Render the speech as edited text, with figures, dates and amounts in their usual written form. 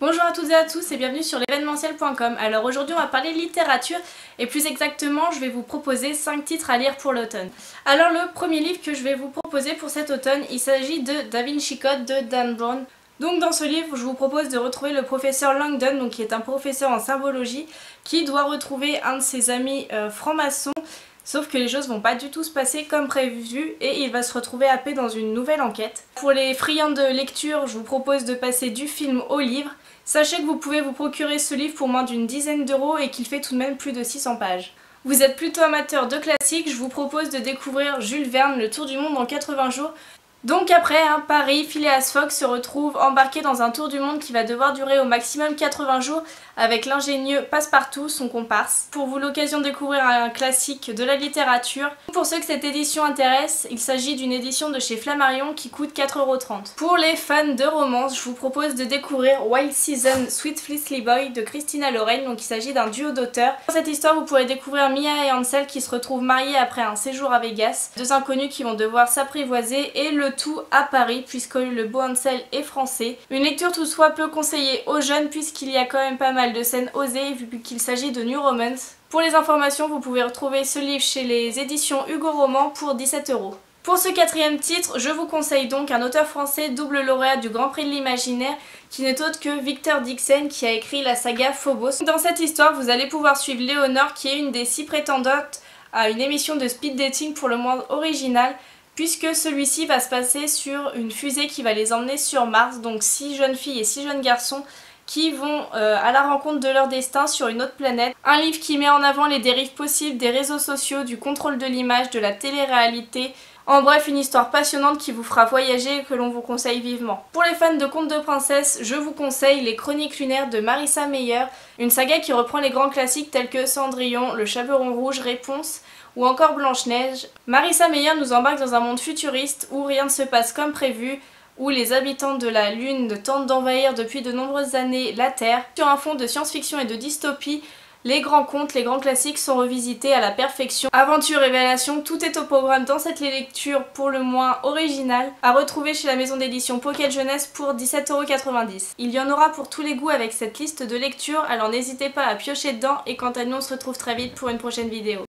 Bonjour à toutes et à tous et bienvenue sur l'événementiel.com. Alors aujourd'hui on va parler littérature et plus exactement je vais vous proposer 5 titres à lire pour l'automne. Alors le premier livre que je vais vous proposer pour cet automne, il s'agit de Da Vinci Code de Dan Brown. Donc dans ce livre, je vous propose de retrouver le professeur Langdon, donc qui est un professeur en symbologie, qui doit retrouver un de ses amis francs-maçons. Sauf que les choses vont pas du tout se passer comme prévu et il va se retrouver happé dans une nouvelle enquête. Pour les friands de lecture, je vous propose de passer du film au livre. Sachez que vous pouvez vous procurer ce livre pour moins d'une dizaine d'euros et qu'il fait tout de même plus de 600 pages. Vous êtes plutôt amateur de classiques, je vous propose de découvrir Jules Verne, Le Tour du Monde en 80 jours. Donc après, Paris, Phileas Fogg se retrouve embarqué dans un tour du monde qui va devoir durer au maximum 80 jours avec l'ingénieux Passepartout, son comparse. Pour vous l'occasion de découvrir un classique de la littérature. Pour ceux que cette édition intéresse, il s'agit d'une édition de chez Flammarion qui coûte 4,30 €. Pour les fans de romance, je vous propose de découvrir Wild Season, Sweet Fleecely Boy de Christina Lorraine, donc il s'agit d'un duo d'auteurs. Dans cette histoire, vous pourrez découvrir Mia et Ansel qui se retrouvent mariés après un séjour à Vegas, deux inconnus qui vont devoir s'apprivoiser et le tout à Paris puisque le beau Ansel est français. Une lecture toutefois peu conseillée aux jeunes puisqu'il y a quand même pas mal de scènes osées vu qu'il s'agit de New Romance. Pour les informations, vous pouvez retrouver ce livre chez les éditions Hugo Roman pour 17 €. Pour ce quatrième titre, je vous conseille donc un auteur français double lauréat du Grand Prix de l'Imaginaire qui n'est autre que Victor Dixon qui a écrit la saga Phobos. Dans cette histoire, vous allez pouvoir suivre Léonore qui est une des 6 prétendantes à une émission de speed dating pour le moins originale puisque celui-ci va se passer sur une fusée qui va les emmener sur Mars, donc 6 jeunes filles et 6 jeunes garçons qui vont à la rencontre de leur destin sur une autre planète. Un livre qui met en avant les dérives possibles des réseaux sociaux, du contrôle de l'image, de la télé-réalité. En bref, une histoire passionnante qui vous fera voyager et que l'on vous conseille vivement. Pour les fans de contes de princesses, je vous conseille Les Chroniques lunaires de Marissa Meyer, une saga qui reprend les grands classiques tels que Cendrillon, Le Chaperon rouge, Réponse ou encore Blanche-Neige. Marissa Meyer nous embarque dans un monde futuriste où rien ne se passe comme prévu, où les habitants de la Lune tentent d'envahir depuis de nombreuses années la Terre. Sur un fond de science-fiction et de dystopie, les grands contes, les grands classiques sont revisités à la perfection. Aventure, révélation, tout est au programme dans cette lecture pour le moins originale, à retrouver chez la maison d'édition Pocket Jeunesse pour 17,90 €. Il y en aura pour tous les goûts avec cette liste de lecture, alors n'hésitez pas à piocher dedans et quant à nous on se retrouve très vite pour une prochaine vidéo.